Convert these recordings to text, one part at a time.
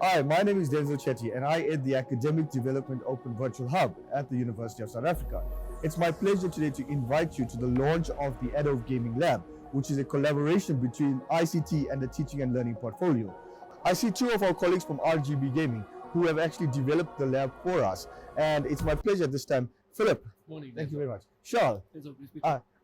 Hi, my name is Denzel Chetty and I head the Academic Development Open Virtual Hub at the University of South Africa. It's my pleasure today to invite you to the launch of the ADOVH Gaming Lab, which is a collaboration between ICT and the Teaching and Learning portfolio. I see two of our colleagues from RGB Gaming who have actually developed the lab for us, and it's my pleasure this time. Philip, morning. Thank you very much. Charles,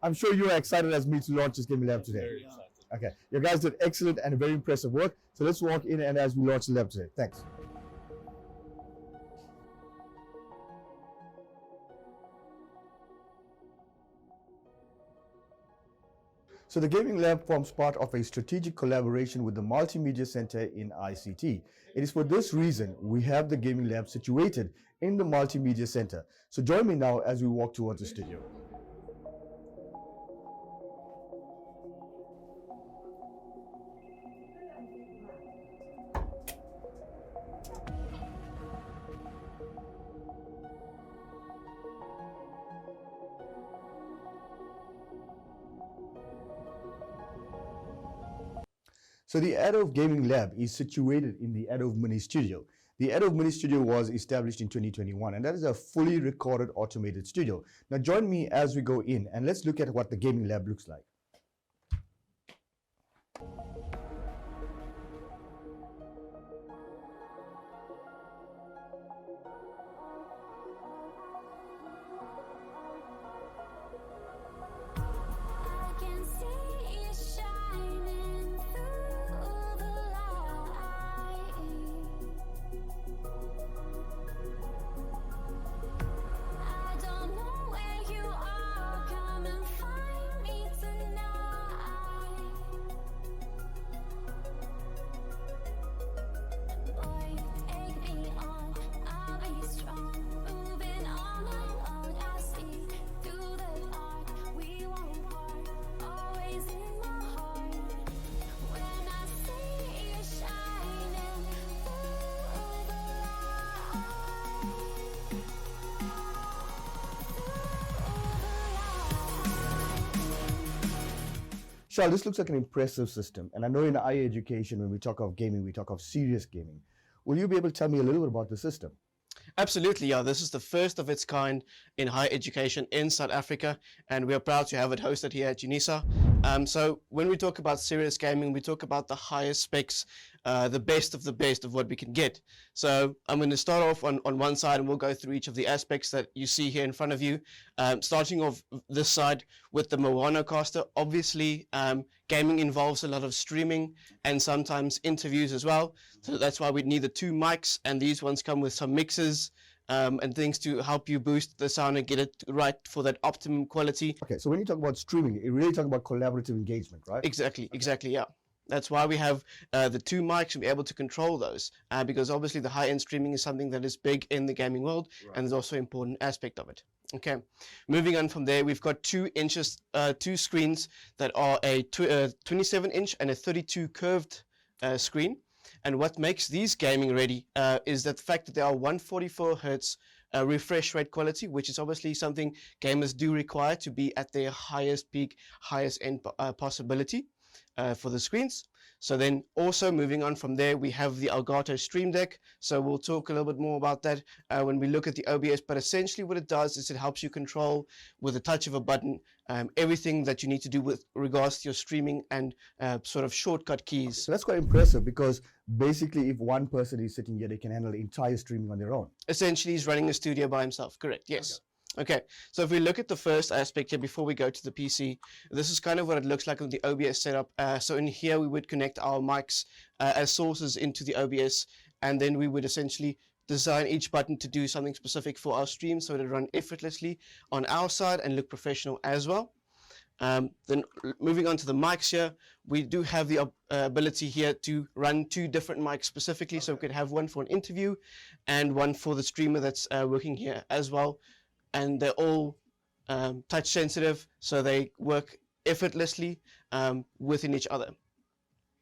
I'm sure you are excited as me to launch this gaming lab today. Very excited. Okay, you guys did excellent and very impressive work. So let's walk in and as we launch the lab today. Thanks. So the Gaming Lab forms part of a strategic collaboration with the Multimedia Center in ICT. It is for this reason we have the Gaming Lab situated in the Multimedia Center. So join me now as we walk towards the studio. So the ADOVH Gaming Lab is situated in the ADOVH Mini Studio. The ADOVH Mini Studio was established in 2021, and that is a fully recorded automated studio. Now join me as we go in and let's look at what the Gaming Lab looks like. Charles, this looks like an impressive system, and I know in higher education when we talk of gaming, we talk of serious gaming. Will you be able to tell me a little bit about the system? Absolutely, yeah. This is the first of its kind in higher education in South Africa, and we are proud to have it hosted here at UNISA. So when we talk about serious gaming, we talk about the highest specs, the best of what we can get. So I'm going to start off on one side and we'll go through each of the aspects that you see here in front of you. Starting off this side with the Moanocaster. Obviously, gaming involves a lot of streaming and sometimes interviews as well. So that's why we need the two mics, and these ones come with some mixers and things to help you boost the sound and get it right for that optimum quality. Okay, so when you talk about streaming, you're really talking about collaborative engagement, right? Exactly, yeah. That's why we have the two mics and be able to control those, because obviously the high-end streaming is something that is big in the gaming world, right, and there's also an important aspect of it. Okay, moving on from there, we've got two screens that are a 27-inch and a 32 curved screen. And what makes these gaming ready is that the fact that they are 144 hertz refresh rate quality, which is obviously something gamers do require to be at their highest peak, highest end possibility for the screens. So then also moving on from there, we have the Elgato Stream Deck. So we'll talk a little bit more about that when we look at the OBS, but essentially what it does is it helps you control with a touch of a button everything that you need to do with regards to your streaming and sort of shortcut keys. So that's quite impressive, because basically if one person is sitting here, they can handle the entire streaming on their own. Essentially, he's running a studio by himself, correct? Yes. Okay, so if we look at the first aspect here before we go to the PC, this is kind of what it looks like with the OBS setup. So in here we would connect our mics as sources into the OBS, and then we would essentially design each button to do something specific for our stream so it'll run effortlessly on our side and look professional as well. Then moving on to the mics here, we do have the ability here to run two different mics specifically, so we could have one for an interview and one for the streamer that's working here as well. And they're all touch sensitive, so they work effortlessly within each other.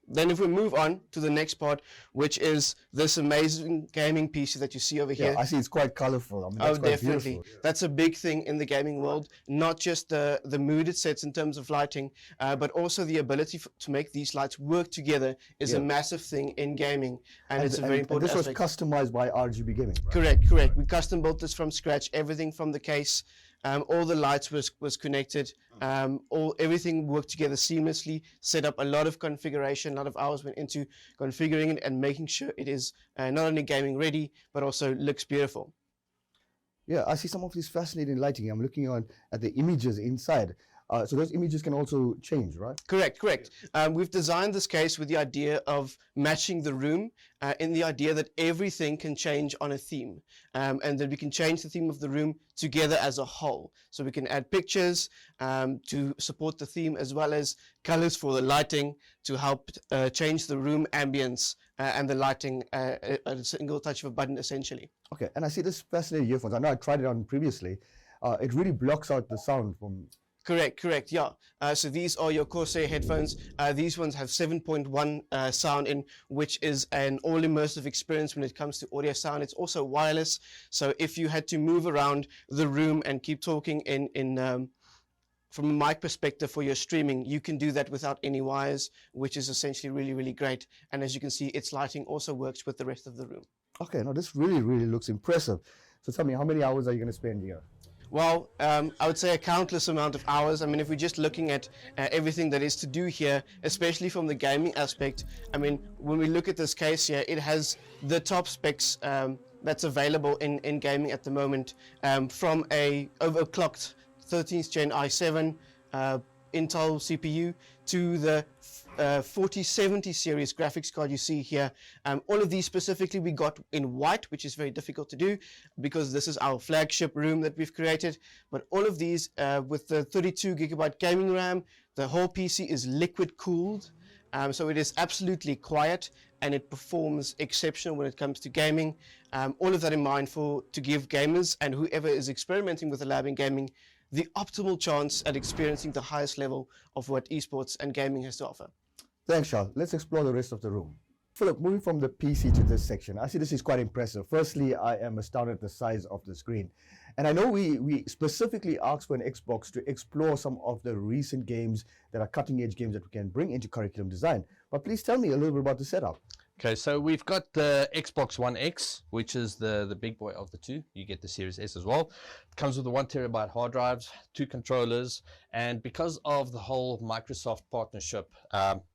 Then if we move on to the next part, which is this amazing gaming PC that you see over here. I see it's quite colorful. I mean, that's quite definitely. beautiful. That's a big thing in the gaming world. Not just the mood it sets in terms of lighting, but also the ability to make these lights work together is a massive thing in gaming, and it's a very important this aspect. was customized by RGB Gaming, right? Correct. We custom built this from scratch. Everything from the case, all the lights was connected. Everything worked together seamlessly. Set up a lot of configuration. A lot of hours went into configuring it and making sure it is not only gaming ready but also looks beautiful. Yeah, I see some of this fascinating lighting. I'm looking at the images inside. So those images can also change, right? Correct. We've designed this case with the idea of matching the room in the idea that everything can change on a theme, and that we can change the theme of the room together as a whole. So we can add pictures to support the theme, as well as colors for the lighting to help change the room ambience and the lighting at a single touch of a button, essentially. Okay, and I see this fascinating earphones. I know I tried it on previously. It really blocks out the sound from... Correct, yeah. So these are your Corsair headphones. These ones have 7.1 sound in, which is an all-immersive experience when it comes to audio sound. It's also wireless, so if you had to move around the room and keep talking from a mic perspective for your streaming, you can do that without any wires, which is essentially really, really great. And as you can see, its lighting also works with the rest of the room. Okay, no, this really, really looks impressive. So tell me, how many hours are you going to spend here? Well, I would say a countless amount of hours. I mean, if we're just looking at everything that is to do here, especially from the gaming aspect, I mean, when we look at this case here, it has the top specs that's available in gaming at the moment, from a overclocked 13th gen i7 Intel CPU to the 4070 series graphics card you see here. All of these specifically we got in white, which is very difficult to do because this is our flagship room that we've created. But all of these with the 32GB gaming RAM, the whole PC is liquid cooled. So it is absolutely quiet and it performs exceptional when it comes to gaming. All of that in mind to give gamers and whoever is experimenting with the lab in gaming the optimal chance at experiencing the highest level of what esports and gaming has to offer. Thanks, Charles. Let's explore the rest of the room. Philip, moving from the PC to this section, I see this is quite impressive. Firstly, I am astounded at the size of the screen. And I know we specifically asked for an Xbox to explore some of the recent games that are cutting-edge games that we can bring into curriculum design. But please tell me a little bit about the setup. Okay, so we've got the Xbox One X, which is the big boy of the two. You get the Series S as well. It comes with a 1 terabyte hard drive, 2 controllers, and because of the whole Microsoft partnership,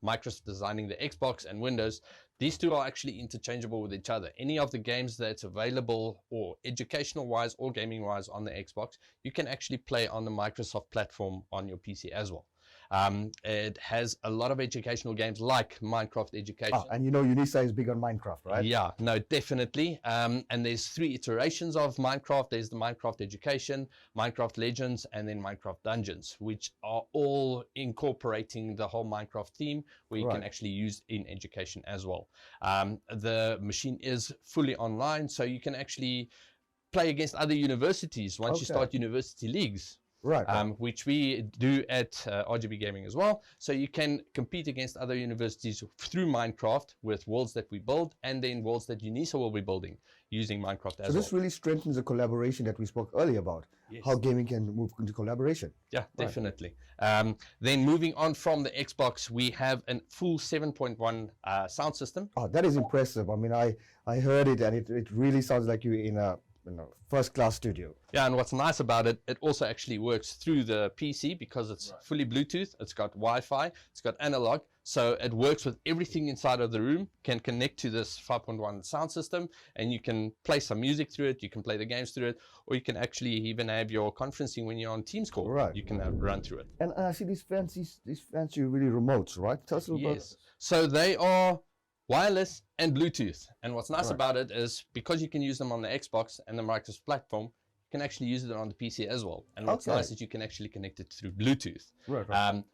Microsoft designing the Xbox and Windows, these two are actually interchangeable with each other. Any of the games that's available or educational-wise or gaming-wise on the Xbox, you can actually play on the Microsoft platform on your PC as well. It has a lot of educational games like Minecraft Education. And you know UNISA is big on Minecraft, right? Yeah, no, definitely. And there's 3 iterations of Minecraft. There's the Minecraft Education, Minecraft Legends, and then Minecraft Dungeons, which are all incorporating the whole Minecraft theme, where you can actually use in education as well. The machine is fully online, so you can actually play against other universities once you start university leagues. Right. Which we do at RGB Gaming as well. So you can compete against other universities through Minecraft with worlds that we build and then worlds that UNISA will be building using Minecraft as well. So this really strengthens the collaboration that we spoke earlier about, how gaming can move into collaboration. Yeah, definitely. Then moving on from the Xbox, we have a full 7.1 sound system. Oh, that is impressive. I mean, I heard it and it really sounds like you're in a first-class studio. Yeah, and what's nice about it, it also actually works through the PC because it's fully Bluetooth, it's got Wi-Fi, it's got analog, so it works with everything inside of the room, can connect to this 5.1 sound system, and you can play some music through it, you can play the games through it, or you can actually even have your conferencing when you're on Teams call. Right. You can run through it. And I see these fancy really remotes, right? Tell us a little about. So they are wireless and Bluetooth, and what's nice about it is because you can use them on the Xbox and the Microsoft platform, you can actually use it on the PC as well. And what's nice is you can actually connect it through Bluetooth.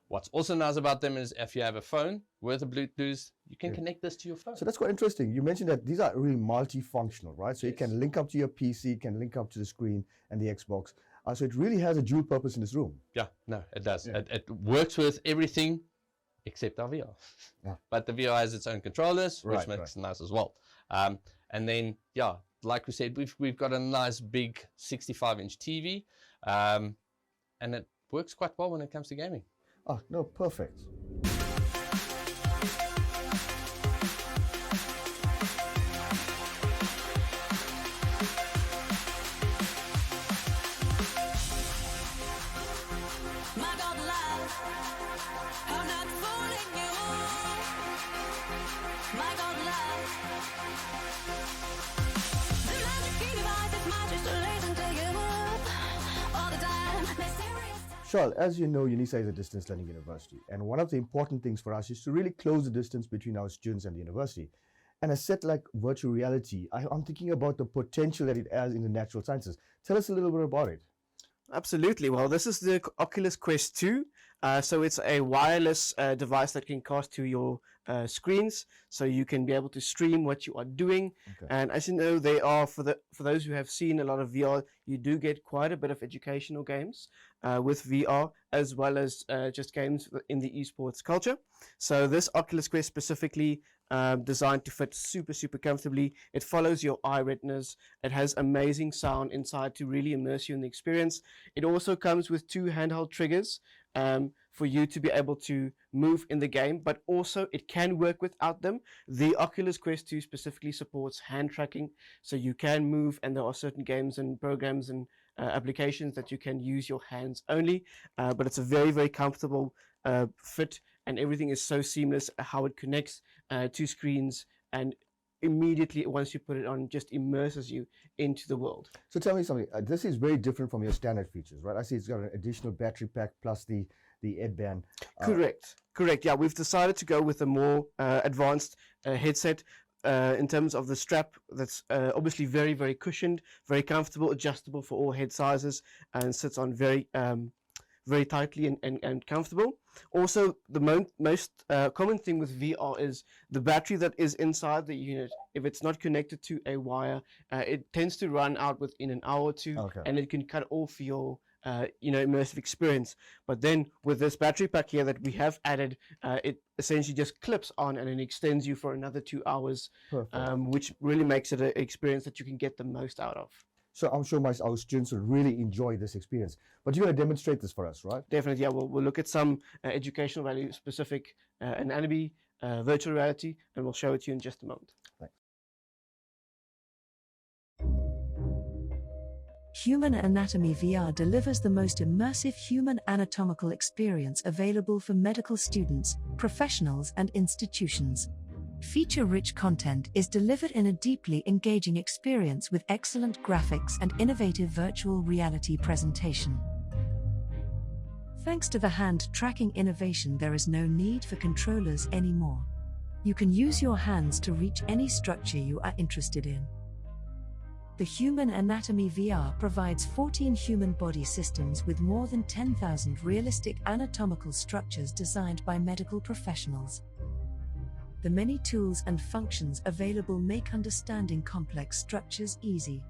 What's also nice about them is if you have a phone with a Bluetooth, you can connect this to your phone. So that's quite interesting. You mentioned that these are really multifunctional, right? So it can link up to your PC, can link up to the screen and the Xbox. So it really has a dual purpose in this room. Yeah, no, it does. It works with everything except our VR. Yeah. But the VR has its own controllers, which Right, makes it nice as well. And then, yeah, like we said, we've got a nice big 65-inch TV, and it works quite well when it comes to gaming. Oh, no, perfect. My God, love, I'm not fooling you. My God, love, the magic key device is magic to listen to you all the time. Mysterious. Charles, as you know, UNISA is a distance learning university, and one of the important things for us is to really close the distance between our students and the university. And a set like virtual reality, I'm thinking about the potential that it has in the natural sciences. Tell us a little bit about it. Absolutely. Well, this is the Oculus Quest 2. So it's a wireless device that can cast to your screens, so you can be able to stream what you are doing. Okay. And as you know, they are for those who have seen a lot of VR, you do get quite a bit of educational games with VR, as well as just games in the esports culture. So this Oculus Quest specifically designed to fit super comfortably. It follows your eye retinas. It has amazing sound inside to really immerse you in the experience. It also comes with 2 handheld triggers for you to be able to move in the game, but also it can work without them. The Oculus Quest 2 specifically supports hand tracking, so you can move, and there are certain games and programs and applications that you can use your hands only, but it's a very comfortable fit, and everything is so seamless how it connects to screens, and immediately once you put it on, just immerses you into the world. So tell me something. This is very different from your standard features, right? I see it's got an additional battery pack plus the headband. Correct. Yeah, we've decided to go with a more advanced headset in terms of the strap. That's obviously very cushioned, very comfortable, adjustable for all head sizes, and sits on very tightly and comfortable. Also, the most common thing with VR is the battery that is inside the unit. If it's not connected to a wire, it tends to run out within an hour or two, Okay. and it can cut off your immersive experience. But then with this battery pack here that we have added, it essentially just clips on and it extends you for another 2 hours, Perfect. which really makes it an experience that you can get the most out of. So I'm sure our students will really enjoy this experience. But you're going to demonstrate this for us, right? Definitely, yeah. We'll look at some educational value specific anatomy, virtual reality, and we'll show it to you in just a moment. Thanks. Human Anatomy VR delivers the most immersive human anatomical experience available for medical students, professionals, and institutions. Feature-rich content is delivered in a deeply engaging experience with excellent graphics and innovative virtual reality presentation. Thanks to the hand tracking innovation, there is no need for controllers anymore. You can use your hands to reach any structure you are interested in. The Human Anatomy VR provides 14 human body systems with more than 10,000 realistic anatomical structures designed by medical professionals. The many tools and functions available make understanding complex structures easy.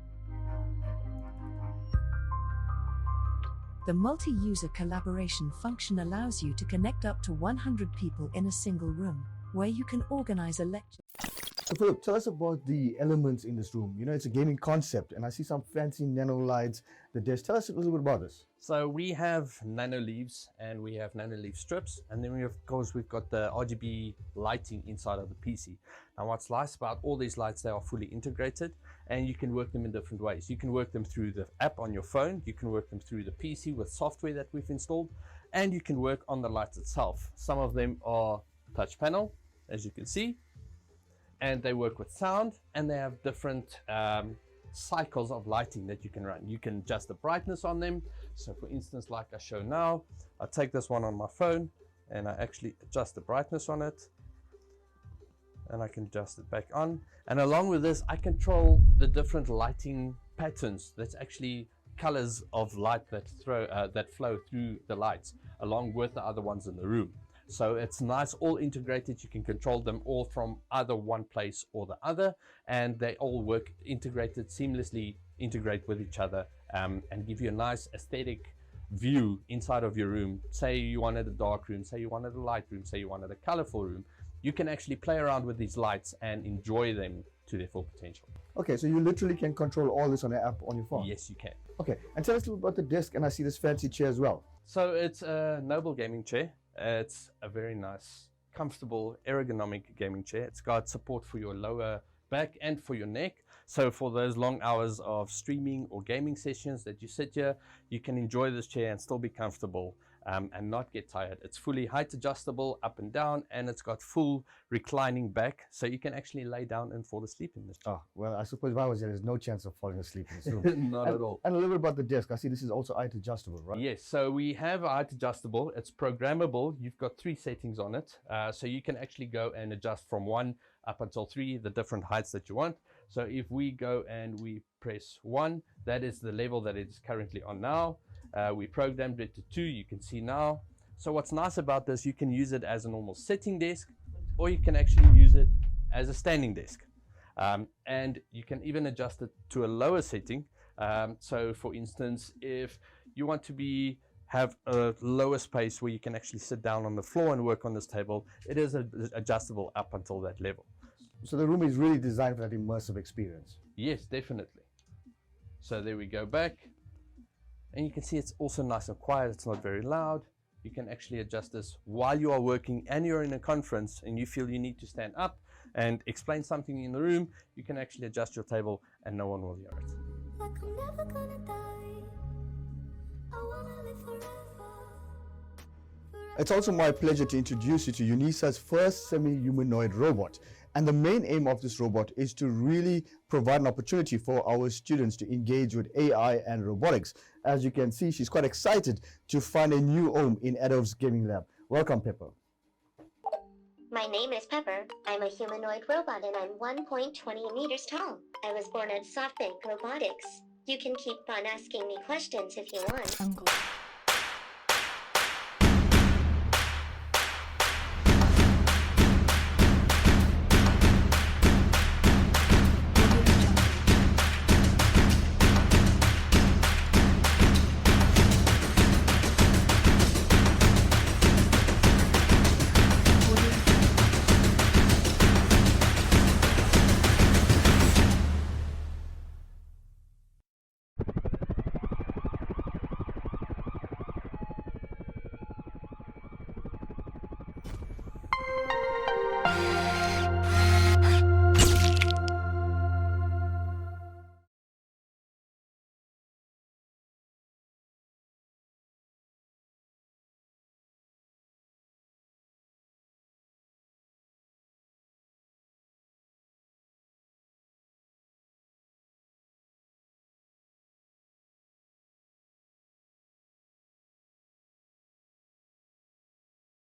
The multi-user collaboration function allows you to connect up to 100 people in a single room, where you can organize a lecture. So Philip, tell us about the elements in this room. You know, it's a gaming concept, and I see some fancy nano lights, the desk. Tell us a little bit about this. So we have nano leaves and we have nano leaf strips, and then we've got the RGB lighting inside of the PC. Now what's nice about all these lights, they are fully integrated and you can work them in different ways. You can work them through the app on your phone, you can work them through the PC with software that we've installed, and you can work on the lights itself. Some of them are touch panel, as you can see, and they work with sound, and they have different cycles of lighting that you can run. You can adjust the brightness on them. So for instance, like I show now, I take this one on my phone and I actually adjust the brightness on it, and I can adjust it back on. And along with this, I control the different lighting patterns. That's actually colors of light that flow through the lights along with the other ones in the room. So it's nice, all integrated. You can control them all from either one place or the other, and they all work integrated, seamlessly integrate with each other, and give you a nice aesthetic view inside of your room. Say you wanted a dark room, say you wanted a light room, say you wanted a colorful room. You can actually play around with these lights and enjoy them to their full potential. Okay, so you literally can control all this on an app on your phone? Yes, you can. Okay, and tell us a little about the desk, and I see this fancy chair as well. So it's a Noble gaming chair. It's a very nice, comfortable, ergonomic gaming chair. It's got support for your lower back and for your neck. So for those long hours of streaming or gaming sessions that you sit here, you can enjoy this chair and still be comfortable and not get tired. It's fully height adjustable up and down, and it's got full reclining back, so you can actually lay down and fall asleep in this chair. Oh, well, I suppose if I was there, there's no chance of falling asleep in this room. Not at all. And a little bit about the desk. I see this is also height adjustable, right? Yes, so we have a height adjustable. It's programmable. You've got 3 settings on it. So you can actually go and adjust from 1 up until 3, the different heights that you want. So if we go and we press 1, that is the level that it is currently on now. We programmed it to 2, you can see now. So what's nice about this, you can use it as a normal sitting desk, or you can actually use it as a standing desk. And you can even adjust it to a lower setting. So for instance, if you want to have a lower space where you can actually sit down on the floor and work on this table, it is adjustable up until that level. So the room is really designed for that immersive experience. Yes, definitely. So there we go back. And you can see it's also nice and quiet. It's not very loud. You can actually adjust this while you are working and you're in a conference and you feel you need to stand up and explain something in the room. You can actually adjust your table and no one will hear it. Like I'm never gonna die. I wanna live forever. It's also my pleasure to introduce you to UNISA's first semi-humanoid robot. And the main aim of this robot is to really provide an opportunity for our students to engage with AI and robotics. As you can see, she's quite excited to find a new home in ADOVH's gaming lab. Welcome, Pepper. My name is Pepper. I'm a humanoid robot and I'm 1.20 meters tall. I was born at SoftBank Robotics. You can keep on asking me questions if you want.